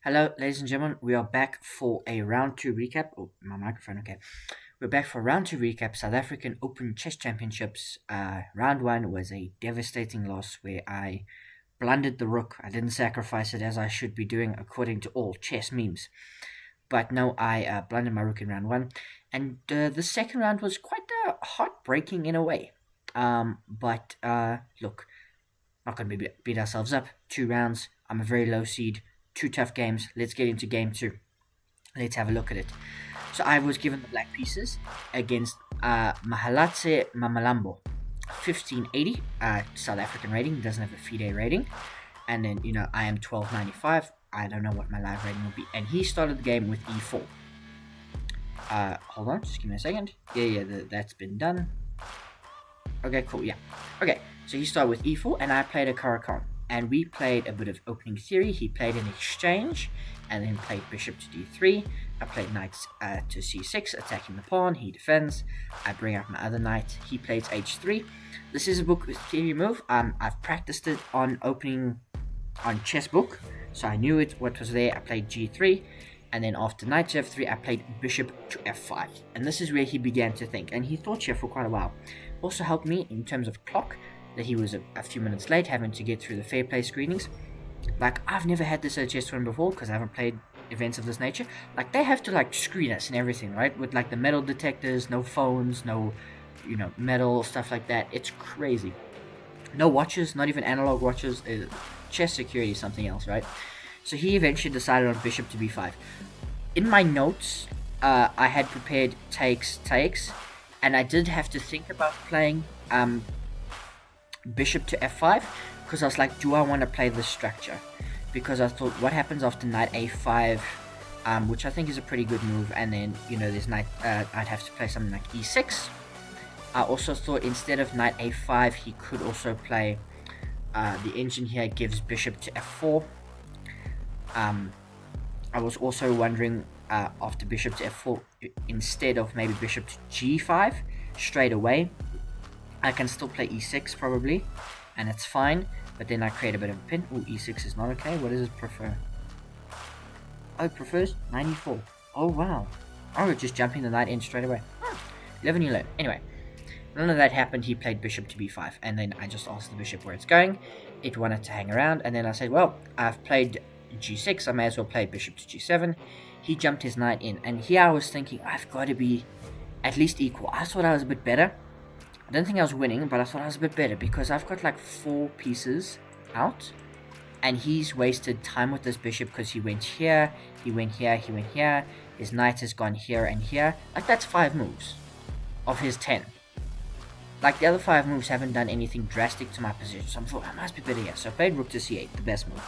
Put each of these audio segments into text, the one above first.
Hello, ladies and gentlemen. We are back for a round two recap. Oh, my microphone, okay. We're back for round two recap. South African Open Chess Championships. Round one was a devastating loss where I blundered the rook. I didn't sacrifice it as I should be doing according to all chess memes. But no, I blundered my rook in round one. And the second round was quite heartbreaking in a way. But look, not going to beat ourselves up. Two rounds. I'm a very low seed. Two tough games. Let's get into game two. Let's have a look at it. So I was given the black pieces against Mahalatse Mamalambo. 1580 South African rating, doesn't have a FIDE rating. And then, I am 1295. I don't know what my live rating will be. And he started the game with e4. Hold on, just give me a second. That's been done. Okay, cool, yeah. Okay, so he started with e4, and I played a Caracal. And we played a bit of opening theory. He played an exchange, and then played bishop to d3. I played knight to c6, attacking the pawn. He defends. I bring out my other knight. He plays h3. This is a book theory move. I've practiced it on chess book, so I knew what was there. I played g3, and then after knight to f3, I played bishop to f5. And this is where he began to think, and he thought here for quite a while. Also helped me in terms of clock, that he was a few minutes late, having to get through the fair play screenings. Like, I've never had this at a chess tournament before, because I haven't played events of this nature. Like, they have to, screen us and everything, right? With, the metal detectors, no phones, no, metal, stuff like that. It's crazy. No watches, not even analog watches. Chess security is something else, right? So he eventually decided on bishop to b5. In my notes, I had prepared takes, and I did have to think about playing bishop to f5, because I was like, do I want to play this structure? Because I thought, what happens after knight a5, which I think is a pretty good move, and then, there's knight, I'd have to play something like e6. I also thought instead of knight a5, he could also play, the engine here gives bishop to f4. I was also wondering, after bishop to f4, instead of maybe bishop to g5 straight away, I can still play e6 probably, and it's fine, but then I create a bit of a pin. Ooh, e6 is not okay. What does it prefer? Oh, it prefers 94. Oh, wow. Oh, just jumping the knight in straight away. 11 11. Anyway, none of that happened. He played bishop to b5, and then I just asked the bishop where it's going. It wanted to hang around, and then I said, well, I've played g6, I may as well play bishop to g7. He jumped his knight in, and here I was thinking, I've got to be at least equal. I thought I was a bit better. I don't think I was winning, but I thought I was a bit better, because I've got 4 pieces out, and he's wasted time with this bishop because he went here, he went here, he went here, his knight has gone here and here. That's 5 moves of his 10. The other 5 moves haven't done anything drastic to my position, so I thought I must be better here. So I played rook to c8, the best move.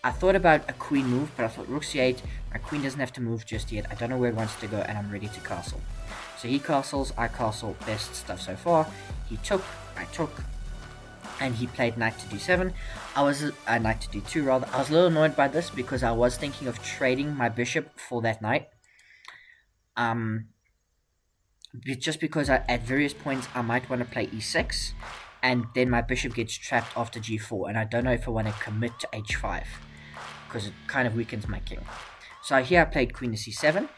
I thought about a queen move, but I thought rook c8, my queen doesn't have to move just yet. I don't know where it wants to go, and I'm ready to castle. So he castles, I castle, best stuff so far. He took, I took, and he played knight to d7. Knight to d2 rather. I was a little annoyed by this because I was thinking of trading my bishop for that knight. Just because at various points I might want to play e6, and then my bishop gets trapped after g4, and I don't know if I want to commit to h5, because it kind of weakens my king. So here I played queen to c7,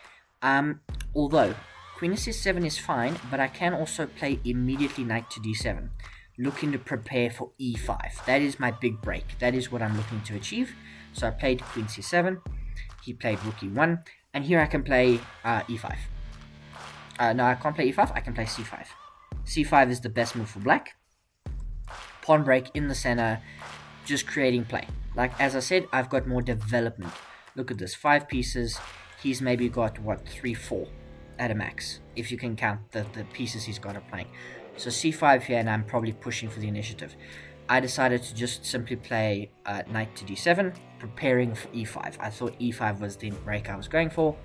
although queen to c7 is fine, but I can also play immediately knight to d7, looking to prepare for e5. That is my big break. That is what I'm looking to achieve. So I played queen c7, he played rook e1, and here I can play e5. No, I can't play e5, I can play c5. c5 is the best move for black. Pawn break in the center, just creating play. As I said, I've got more development. Look at this, 5 pieces. He's maybe got, 3, 4 at a max, if you can count the pieces he's got playing. So c5 here, and I'm probably pushing for the initiative. I decided to just simply play knight to d7, preparing for e5. I thought e5 was the break I was going for,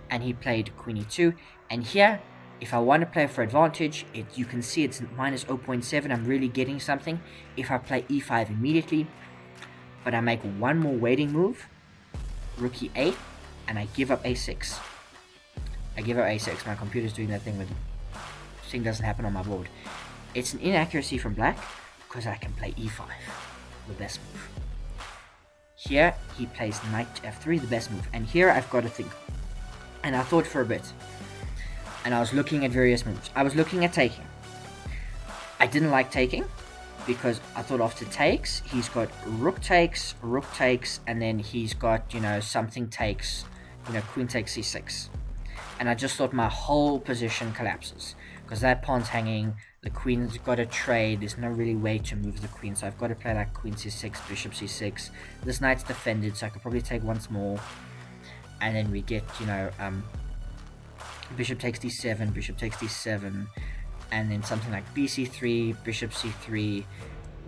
and he played queen e2. And here, if I want to play for advantage, you can see it's minus 0.7. I'm really getting something if I play e5 immediately. But I make one more waiting move, rook e8, and I give up a6. I give up a6. My computer's doing that thing with thing doesn't happen on my board. It's an inaccuracy from black because I can play e5, the best move. Here, he plays knight to f3, the best move. And here, I've got to think. And I thought for a bit. And I was looking at various moves. I was looking at taking. I didn't like taking, because I thought after takes, he's got rook takes, and then he's got, something takes, queen takes c6. And I just thought my whole position collapses, because that pawn's hanging, the queen's got to trade, there's no really way to move the queen, so I've got to play like queen c6, bishop c6, this knight's defended, so I could probably take once more, and then we get, bishop takes d7, and then something like bc3, bishop c3,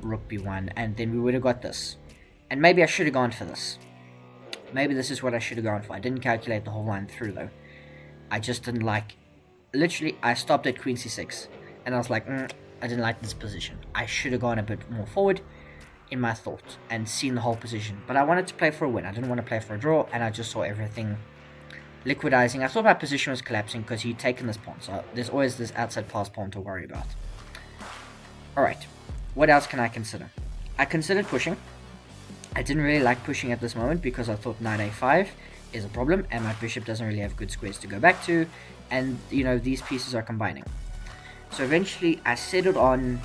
rook b1, and then we would have got this. And maybe I should have gone for this. Maybe this is what I should have gone for. I didn't calculate the whole line through, though. I just didn't like... Literally, I stopped at queen c6, and I was like, I didn't like this position. I should have gone a bit more forward in my thought and seen the whole position. But I wanted to play for a win. I didn't want to play for a draw, and I just saw everything liquidizing. I thought my position was collapsing because he'd taken this pawn, so there's always this outside pass pawn to worry about. Alright, what else can I consider? I considered pushing. I didn't really like pushing at this moment because I thought knight a5 is a problem and my bishop doesn't really have good squares to go back to, and these pieces are combining. So eventually I settled on,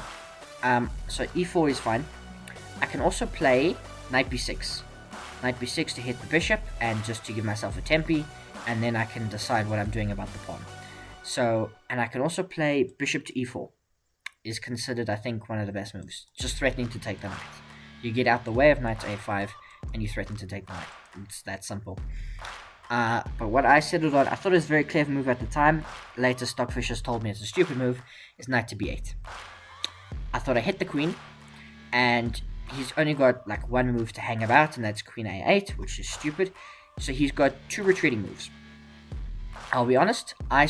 so e4 is fine. I can also play knight b6. Knight b6 to hit the bishop and just to give myself a tempi, and then I can decide what I'm doing about the pawn. So, and I can also play bishop to e4. Is considered, I think, one of the best moves. Just threatening to take the knight. You get out the way of knight to a5, and you threaten to take the knight. It's that simple. But what I settled on, I thought it was a very clever move at the time. Later, Stockfishers told me it's a stupid move. Is knight to b8. I thought I hit the queen, and he's only got like one move to hang about, and that's queen a8, which is stupid. So he's got two retreating moves. I'll be honest, I'm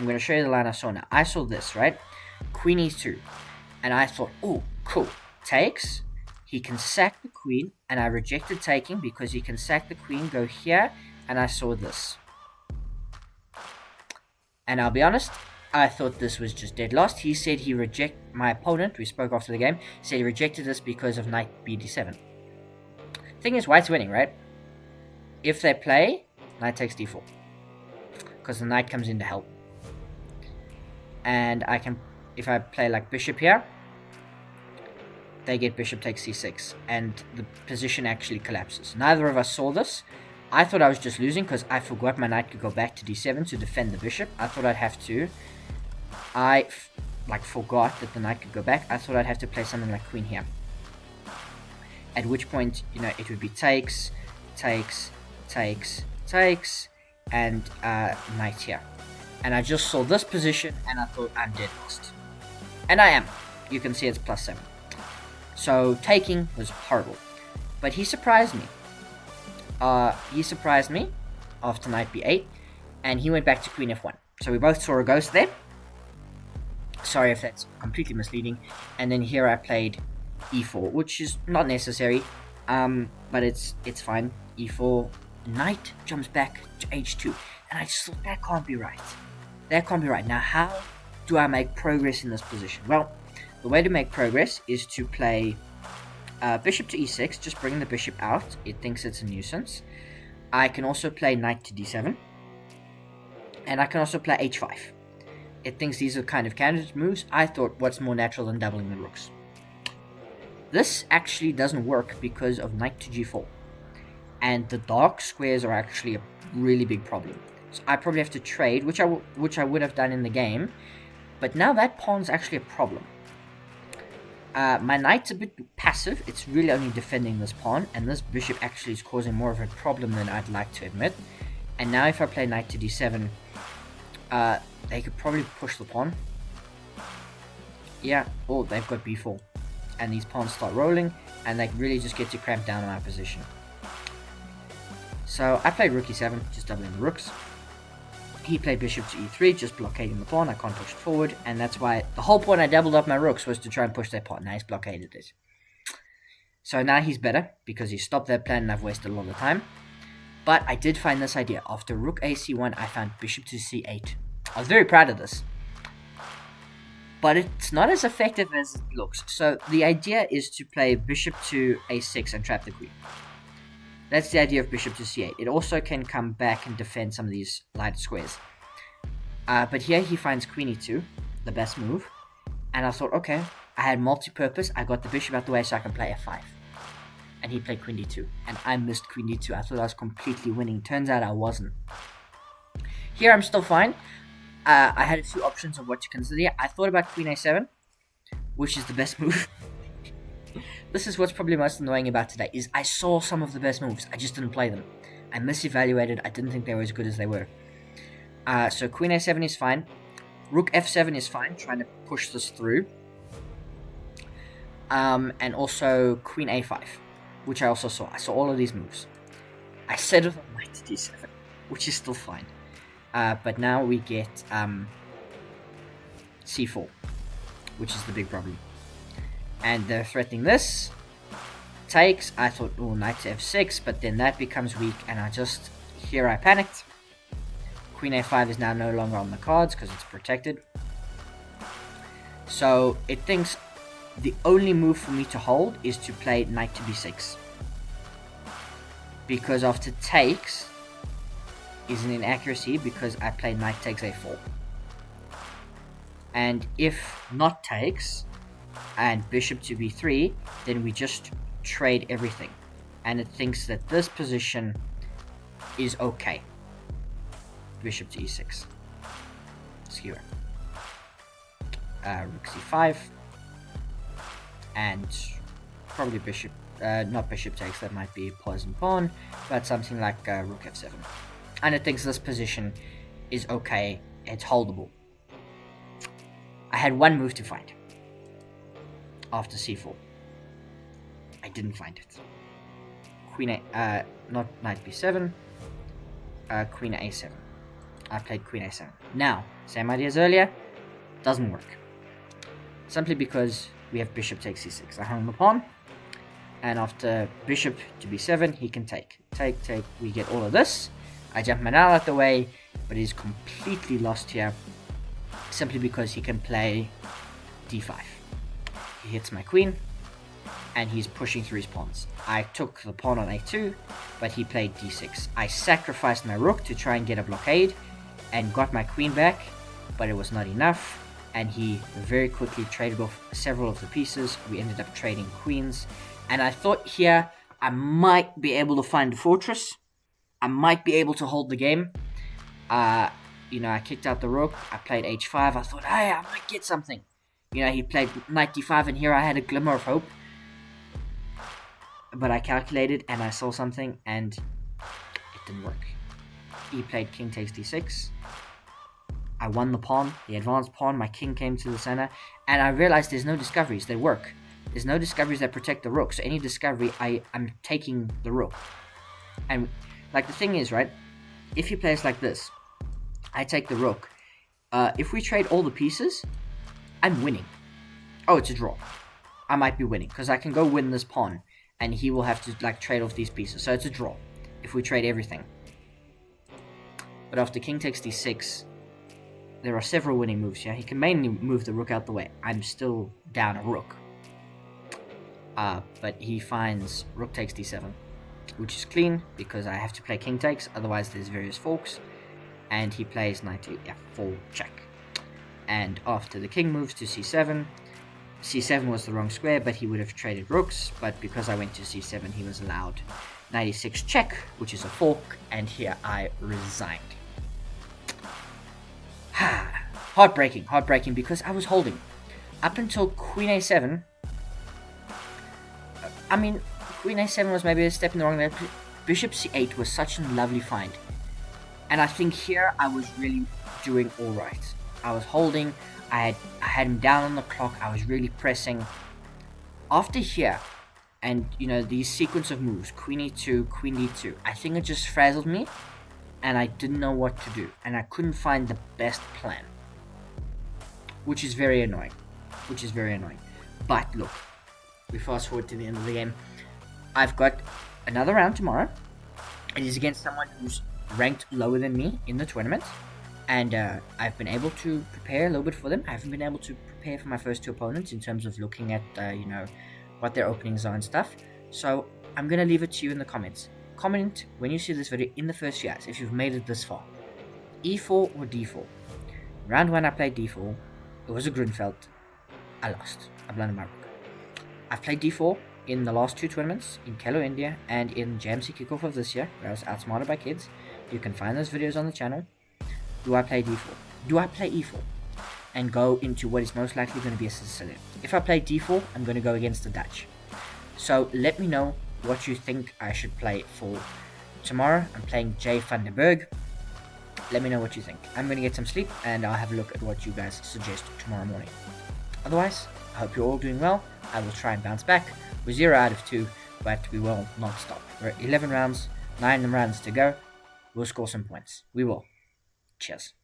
going to show you the line I saw now. I saw this, right? Queen e2. And I thought, oh, cool. Takes. He can sack the queen, and I rejected taking because he can sack the queen, go here, and I saw this. And I'll be honest, I thought this was just dead lost. He said my opponent, we spoke after the game, said he rejected this because of knight bd7. Thing is, white's winning, right? If they play, knight takes d4. Because the knight comes in to help. And I can, if I play like bishop here, they get bishop takes c6. And the position actually collapses. Neither of us saw this. I thought I was just losing because I forgot my knight could go back to d7 to defend the bishop. I thought I'd have to. I forgot that the knight could go back. I thought I'd have to play something like queen here. At which point, it would be takes, and knight here. And I just saw this position and I thought I'm dead lost. And I am. You can see it's +7. So taking was horrible. But he surprised me. After knight b8, and he went back to queen f1. So we both saw a ghost there. Sorry if that's completely misleading. And then here I played e4, which is not necessary, but it's fine. e4, knight jumps back to h2, and I just thought that can't be right. That can't be right. Now, how do I make progress in this position? Well, the way to make progress is to play bishop to e6, just bringing the bishop out. It thinks it's a nuisance. I can also play knight to d7, and I can also play h5. It thinks these are kind of candidate moves. I thought, what's more natural than doubling the rooks? This actually doesn't work because of knight to g4. And the dark squares are actually a really big problem. So I probably have to trade, which I would have done in the game. But now that pawn's actually a problem. My knight's a bit passive. It's really only defending this pawn. And this bishop actually is causing more of a problem than I'd like to admit. And now if I play knight to d7, they could probably push the pawn. Yeah, or they've got b4. And these pawns start rolling, and they really just get to cramp down on my position. So I played rook e7, just doubling the rooks. He played bishop to e3, just blockading the pawn. I can't push it forward, and that's why the whole point I doubled up my rooks was to try and push that pawn. Now he's blockaded it. So now he's better, because he stopped that plan and I've wasted a lot of time. But I did find this idea. After rook a c1, I found bishop to c8. I was very proud of this. But it's not as effective as it looks. So the idea is to play bishop to a6 and trap the queen. That's the idea of bishop to c8. It also can come back and defend some of these light squares. But here he finds queen e2, the best move. And I thought, okay, I had multi-purpose. I got the bishop out the way so I can play f5. And he played queen d2. And I missed queen d2. I thought I was completely winning. Turns out I wasn't. Here I'm still fine. I had a few options of what to consider. I thought about queen a7, which is the best move. This is what's probably most annoying about today, is I saw some of the best moves. I just didn't play them. I misevaluated. I didn't think they were as good as they were. So queen a7 is fine. Rook f7 is fine, trying to push this through. And also queen a5, which I also saw. I saw all of these moves. I settled on knight to d7, which is still fine. But now we get c4, which is the big problem. And they're threatening this. Takes. I thought, oh, knight to f6, but then that becomes weak, and here I panicked. Queen a5 is now no longer on the cards because it's protected. So it thinks the only move for me to hold is to play knight to b6. Because after takes is an inaccuracy because I played knight takes a4. And if not takes and bishop to b3, then we just trade everything. And it thinks that this position is okay. Bishop to e6. Skewer. Rook c5. And probably bishop, not bishop takes, that might be poison pawn, but something like rook f7. And it thinks this position is okay, it's holdable. I had one move to find after c4. I didn't find it. Queen a, not knight b7, queen a7. I played queen a7. Now, same idea as earlier, doesn't work. Simply because we have bishop takes c6. I hung the pawn, and after bishop to b7, he can take. Take, we get all of this. I jump my nail out the way, but he's completely lost here, simply because he can play d5. He hits my queen, and he's pushing through his pawns. I took the pawn on a2, but he played d6. I sacrificed my rook to try and get a blockade, and got my queen back, but it was not enough, and he very quickly traded off several of the pieces. We ended up trading queens, and I thought here I might be able to find a fortress. I might be able to hold the game. I kicked out the rook. I played h5. I thought, hey, I might get something. He played knight d5, and here I had a glimmer of hope. But I calculated, and I saw something, and it didn't work. He played king takes d6. I won the pawn, the advanced pawn, my king came to the center, and I realized there's no discoveries that work. There's no discoveries that protect the rook, so any discovery, I'm taking the rook. And, the thing is, right, if he plays like this, I take the rook. If we trade all the pieces, I'm winning. Oh, it's a draw. I might be winning, because I can go win this pawn, and he will have to, trade off these pieces, so it's a draw, if we trade everything. But after king takes d6, there are several winning moves here. He can mainly move the rook out the way. I'm still down a rook. But he finds rook takes d7, which is clean, because I have to play king takes, otherwise there's various forks. And he plays knight to f4 check. And after the king moves to c7, c7 was the wrong square, but he would have traded rooks, but because I went to c7, he was allowed knight e6 check, which is a fork, and here I resigned. Heartbreaking, because I was holding. Up until queen a7, queen a7 was maybe a step in the wrong direction. Bishop c8 was such a lovely find. And I think here I was really doing alright. I was holding, I had him down on the clock, I was really pressing. After here, and these sequence of moves, queen e2, queen d2, I think it just frazzled me, and I didn't know what to do, and I couldn't find the best plan. Which is very annoying. But look, we fast forward to the end of the game. I've got another round tomorrow. It is against someone who's ranked lower than me in the tournament. And I've been able to prepare a little bit for them. I haven't been able to prepare for my first two opponents in terms of looking at, what their openings are and stuff. So I'm going to leave it to you in the comments. Comment when you see this video in the first years if you've made it this far. E4 or D4. Round 1 I played D4. It was a Grunfeld. I lost. I blundered my rook. I've played D4 in the last 2 tournaments, in Kelo India and in JMC Kickoff of this year, where I was outsmarted by kids. You can find those videos on the channel. Do I play D4? Do I play E4? And go into what is most likely going to be a Sicilian. If I play D4, I'm going to go against the Dutch. So let me know what you think I should play for tomorrow. I'm playing J van der Berg. Let me know what you think. I'm going to get some sleep and I'll have a look at what you guys suggest tomorrow morning. Otherwise, I hope you're all doing well. I will try and bounce back. We're 0 out of 2, but we will not stop. We're at 11 rounds, 9 rounds to go. We'll score some points. We will. Cheers.